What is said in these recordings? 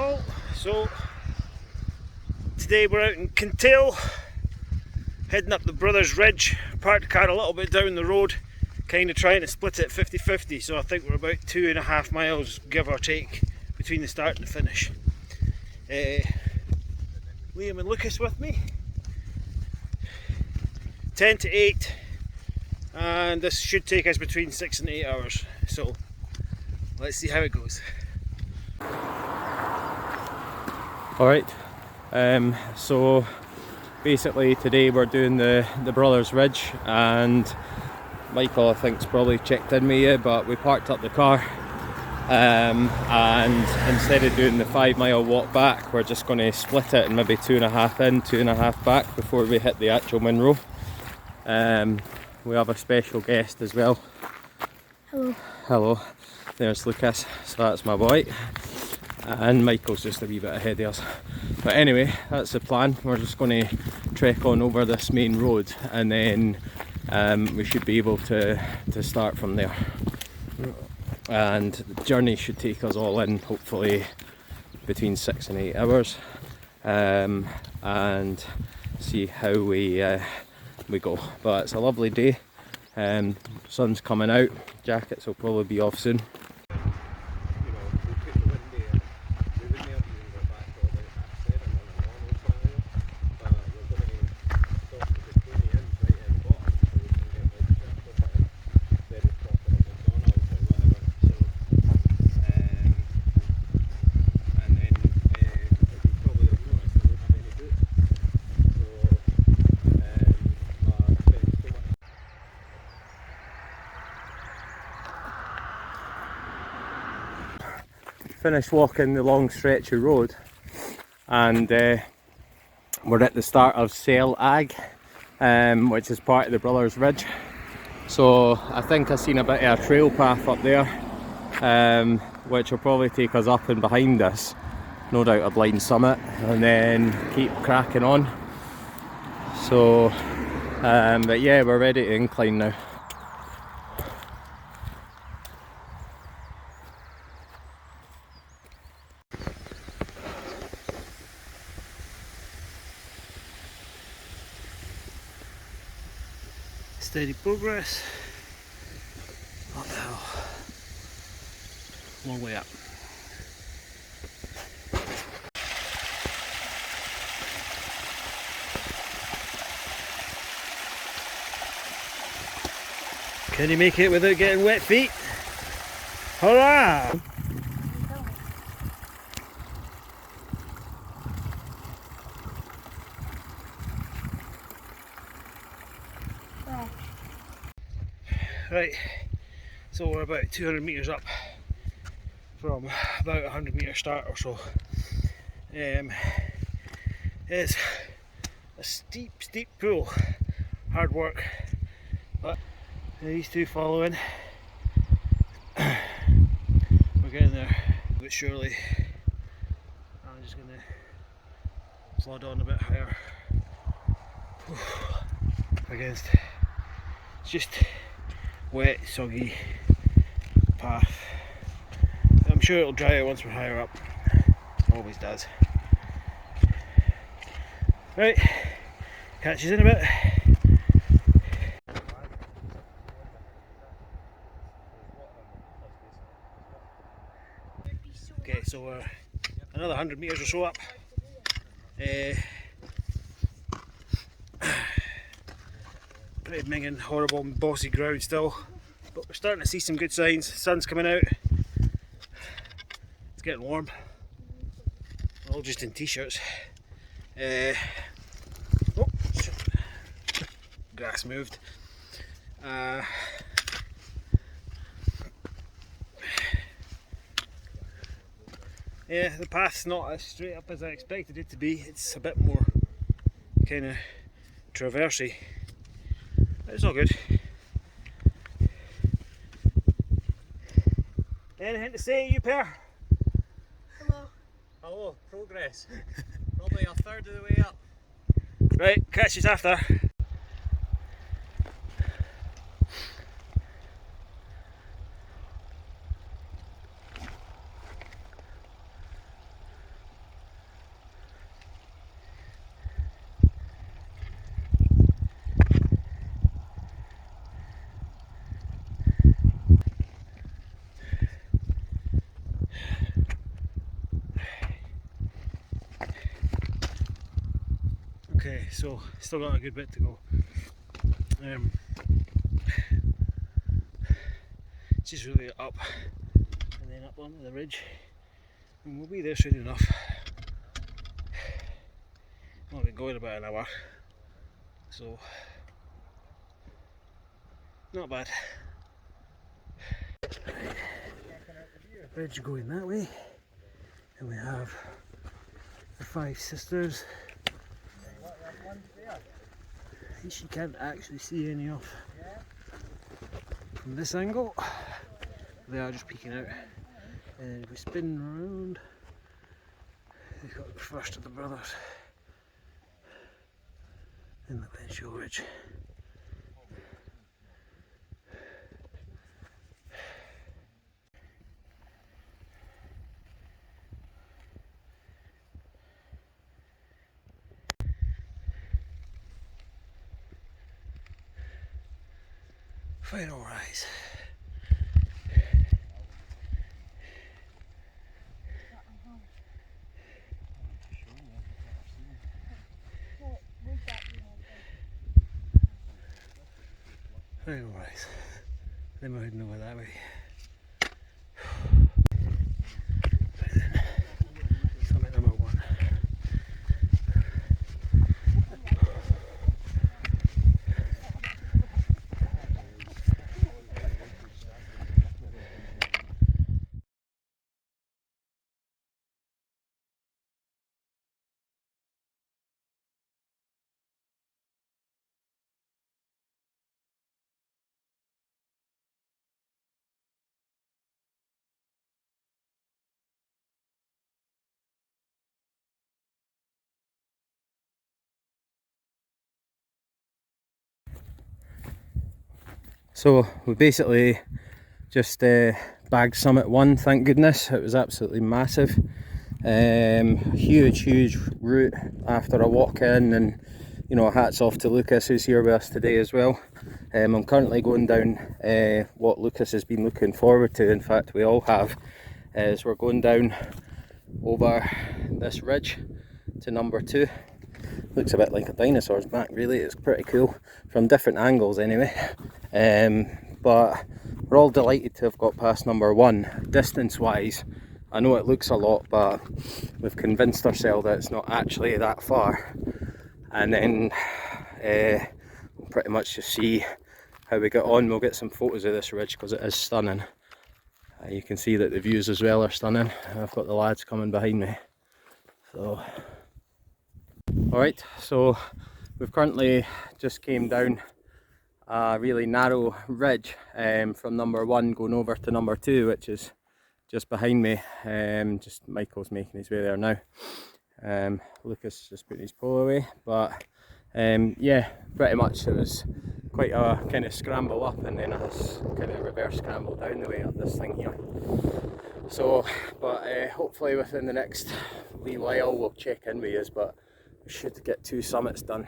all. So today we're out in Kintail, heading up the Brothers Ridge. Parked the car a little bit down the road, kind of trying to split it 50-50, so I think we're about 2.5 miles, give or take, between the start and the finish. Liam and Lucas with me. 10 to 8, and this should take us between 6 and 8 hours, so let's see how it goes. Alright, so basically today we're doing the Brothers Ridge, and Michael I think's probably checked in with you, but we parked up the car and instead of doing the 5-mile walk back, we're just going to split it and maybe 2.5 in, 2.5 back before we hit the actual Munro. We have a special guest as well. Hello. Hello, there's Lucas, so that's my boy. And Michael's just a wee bit ahead of us. But anyway, that's the plan. We're just going to trek on over this main road, and then we should be able to start from there. And the journey should take us all in, hopefully between 6 and 8 hours, and see how we go. But it's a lovely day. Sun's coming out. Jackets will probably be off soon. Finished walking the long stretch of road, and we're at the start of Sail Ag, which is part of the Brothers Ridge. So I think I've seen a bit of a trail path up there, which will probably take us up and behind us, no doubt a blind summit, and then keep cracking on. So but yeah, we're ready to incline now. Steady progress. What the hell? Long way up. Can you make it without getting wet feet? Hurrah! Right, so we're about 200 metres up from about a 100-metre start or so. It's a steep pool, hard work, but these two following, we're getting there, but surely. I'm just going to slide on a bit higher against, it's just wet, soggy path. I'm sure it'll dry out once we're higher up. Always does. Right, catch you in a bit. Okay, so we're another 100 metres or so up. Pretty minging, horrible, bossy ground still, but we're starting to see some good signs. The sun's coming out. It's getting warm. We're all just in t-shirts. Oh, shit. Grass moved. Yeah, the path's not as straight up as I expected it to be. It's a bit more kind of traversy. It's all good. Anything to say, you pair? Hello. Hello, progress. Probably a third of the way up. Right, catch you after. Okay, so still got a good bit to go. Just really up and then up onto the ridge, and we'll be there soon enough. Well, we're going about an hour, so not bad. Ridge going that way, and we have the Five Sisters. I think she can't actually see any off from this angle. They are just peeking out. And if we spin around, we've got the first of the brothers in the Kintail Ridge. Final rise. Final rise. Then we're heading over that way. Summit number 1. So we basically just bagged Summit 1, thank goodness. It was absolutely massive. Huge route after a walk in, and you know, hats off to Lucas who's here with us today as well. I'm currently going down what Lucas has been looking forward to, in fact we all have, is we're going down over this ridge to number 2. Looks a bit like a dinosaur's back really, it's pretty cool from different angles anyway. But we're all delighted to have got past number 1. Distance wise, I know it looks a lot, but we've convinced ourselves that it's not actually that far. And then we'll pretty much just see how we get on. We'll get some photos of this ridge because it is stunning. You can see that the views as well are stunning. I've got the lads coming behind me. So, alright, so we've currently just came down a really narrow ridge from number 1 going over to number 2, which is just behind me. Just Michael's making his way there now. Lucas just putting his pole away, but yeah, pretty much it was quite a kind of scramble up and then a kind of reverse scramble down the way up this thing here. So, but hopefully within the next wee while we'll check in with yous, but we should get 2 summits done.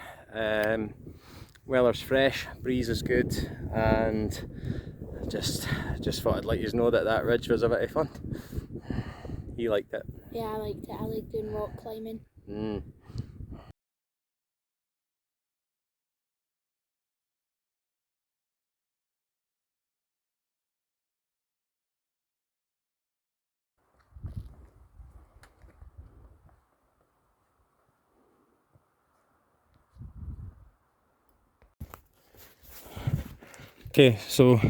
Weather's fresh, breeze is good, and just thought I'd let you know that that ridge was a bit of fun. You liked it? Yeah, I liked it. I like doing rock climbing. Okay, so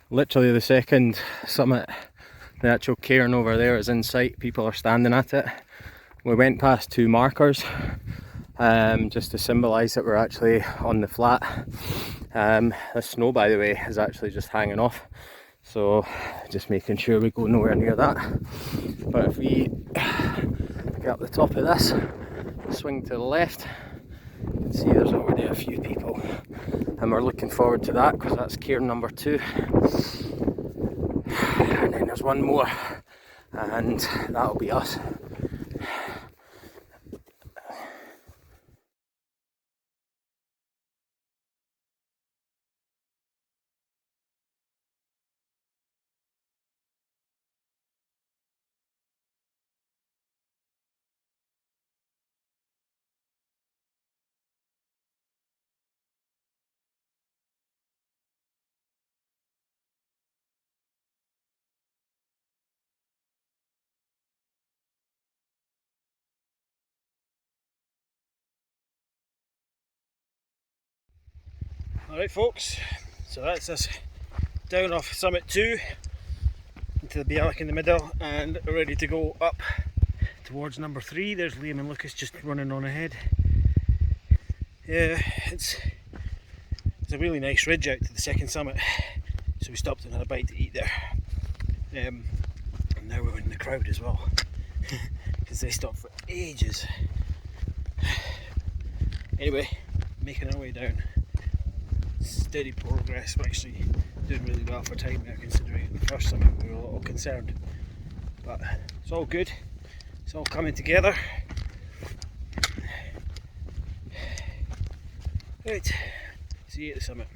literally the second summit, the actual cairn over there is in sight. People are standing at it. We went past 2 markers just to symbolise that we're actually on the flat. The snow, by the way, is actually just hanging off, so just making sure we go nowhere near that. But if we get up the top of this, swing to the left, you can see there's already a few people, and we're looking forward to that because that's cairn number 2. And then there's one more, and that'll be us. Alright folks, so that's us down off summit 2 into the Bialik in the middle and ready to go up towards number 3. There's Liam and Lucas just running on ahead. Yeah, it's a really nice ridge out to the second summit, so we stopped and had a bite to eat there. And now we're in the crowd as well because they stopped for ages. Anyway, making our way down. Steady progress. We're actually doing really well for time now, considering the first summit we were a little concerned, but it's all good, it's all coming together. Right, see you at the summit.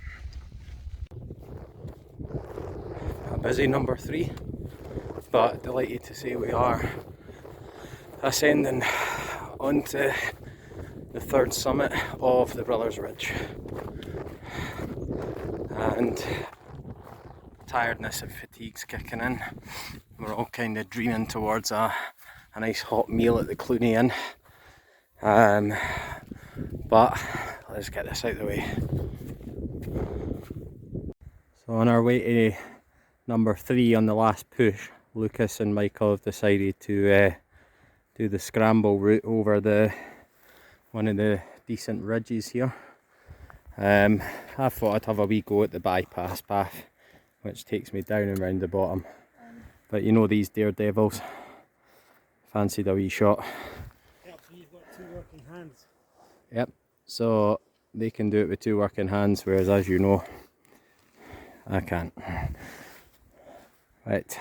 A busy number 3, but delighted to say we are ascending onto the third summit of the Brothers Ridge. And tiredness and fatigue's kicking in. We're all kind of dreaming towards a nice hot meal at the Clooney Inn. But let's get this out of the way. So on our way to number 3 on the last push, Lucas and Michael have decided to do the scramble route over one of the decent ridges here. I thought I'd have a wee go at the bypass path, which takes me down and round the bottom. But you know these daredevils, fancied a wee shot. Yep, so you've got 2 working hands. Yep, so they can do it with 2 working hands, whereas as you know, I can't. Right,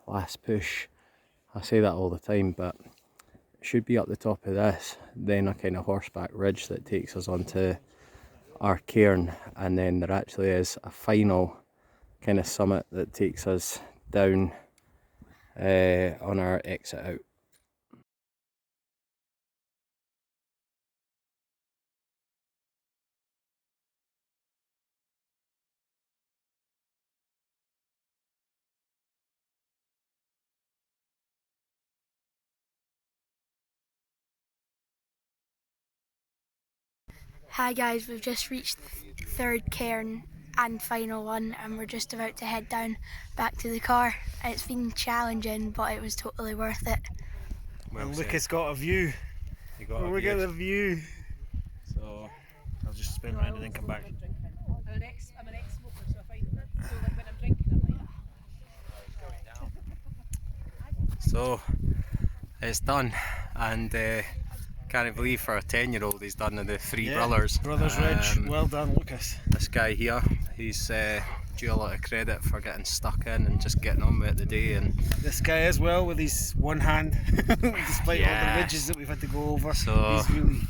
last push. I say that all the time, but it should be up the top of this, then a kind of horseback ridge that takes us onto our cairn, and then there actually is a final kind of summit that takes us down on our exit out. Hi guys, we've just reached third cairn and final one, and we're just about to head down back to the car. It's been challenging, but it was totally worth it. Well, Lucas got a view. We got a view. So I'll just spin around and then come back. I'm an ex-smoker, so I find so like when I'm drinking, I'm like. So it's done, and can't believe for a 10-year-old he's done the 3 brothers. Brothers Ridge, well done Lucas. This guy here, he's due a lot of credit for getting stuck in and just getting on with the day. And This guy as well, with his one hand, despite all the ridges that we've had to go over. So he's really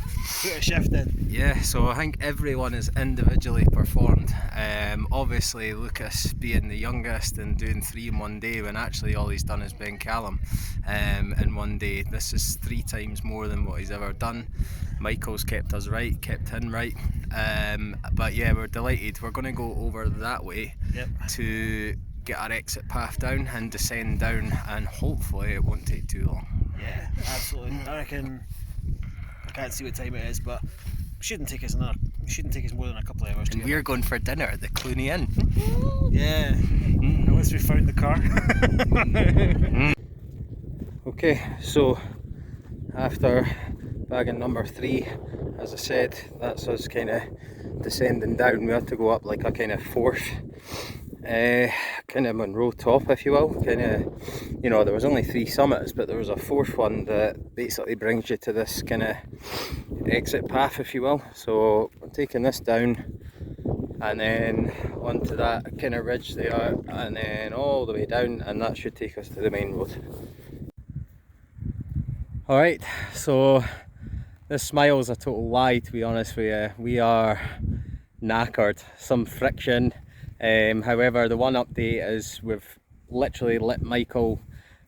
put a shift in. yeah, so I think everyone is individually performed. Obviously Lucas being the youngest and doing 3 in one day, when actually all he's done is Ben Callum in one day. This is 3 times more than what he's ever done. Michael's kept us right, kept him right. But yeah, we're delighted. We're going to go over that way to get our exit path down and descend down, and hopefully it won't take too long. Yeah, absolutely. I reckon, I can't see what time it is, but it shouldn't take us more than a couple of hours to And get we're going for dinner at the Clooney Inn. Yeah, unless we found the car. Okay, so after bagging number 3, as I said, that's us kind of descending down. We had to go up like a kind of 4th kind of Monroe top, if you will. Kind of, you know, there was only 3 summits, but there was a 4th one that basically brings you to this kind of exit path, if you will. So I'm taking this down and then onto that kind of ridge there, and then all the way down, and that should take us to the main road. Alright, so this smile is a total lie, to be honest with you. We are knackered, some friction. However, the one update is we've literally let Michael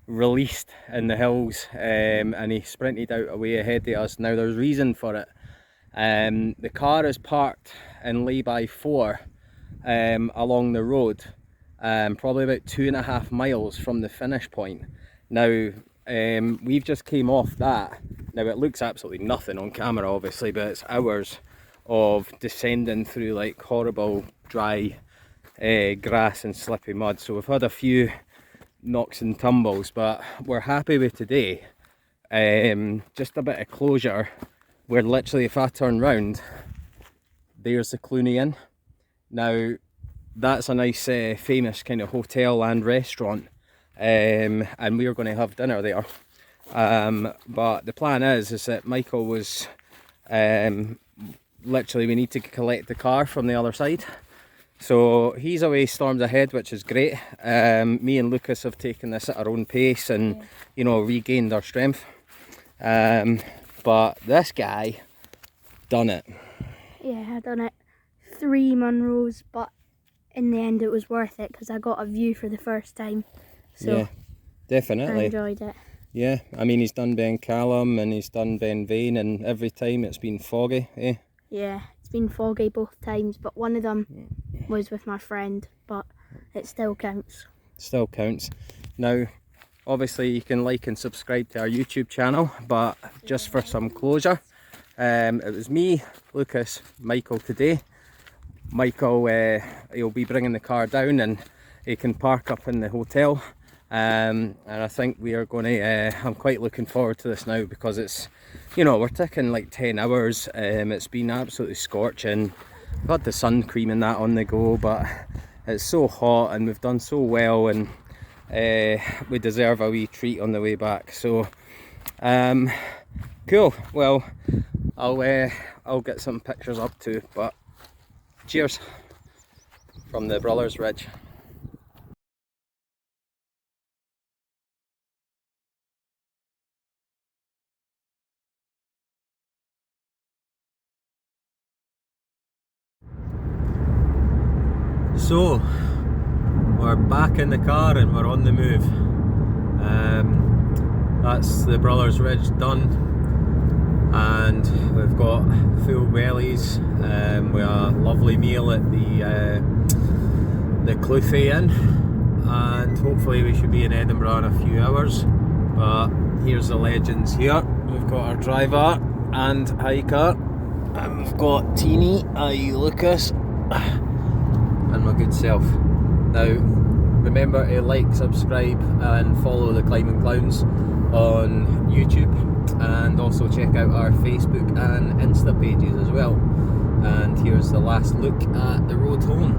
released in the hills, and he sprinted out away ahead of us. Now there's reason for it. The car is parked in lay-by 4 along the road, probably about 2.5 miles from the finish point. Now we've just came off that. Now it looks absolutely nothing on camera obviously, but it's hours of descending through like horrible dry grass and slippy mud. So we've had a few knocks and tumbles, but we're happy with today. Just a bit of closure where literally if I turn round, there's the Clooney Inn. Now that's a nice famous kind of hotel and restaurant, and we're going to have dinner there. But the plan is that Michael was literally, we need to collect the car from the other side, so he's away storms ahead, which is great. Me and Lucas have taken this at our own pace and you know, regained our strength, but this guy done it. Yeah, I done it 3 Munros, but in the end it was worth it because I got a view for the first time, so yeah, definitely. I enjoyed it. Yeah, I mean, he's done Ben Callum and he's done Ben Vane, and every time it's been foggy, eh? Yeah, it's been foggy both times, but one of them was with my friend, but it still counts. Still counts. Now, obviously you can like and subscribe to our YouTube channel, but just for some closure, it was me, Lucas, Michael today. Michael, he'll be bringing the car down and he can park up in the hotel. And I think we are going to, I'm quite looking forward to this now because it's, you know, we're ticking like 10 hours. It's been absolutely scorching. We've had the sun cream and that on the go, but it's so hot and we've done so well, and we deserve a wee treat on the way back. So cool. Well, I'll get some pictures up too, but cheers from the Brothers Ridge. So we're back in the car and we're on the move. That's the Brothers Ridge done, and we've got full bellies with a lovely meal at the Kintail Inn, and hopefully we should be in Edinburgh in a few hours. But here's the legends here. We've got our driver and hiker, and we've got Teeny, i.e. Lucas, and my good self. Now remember to like, subscribe and follow the Climbing Clowns on YouTube, and also check out our Facebook and Insta pages as well. And here's the last look at the road home.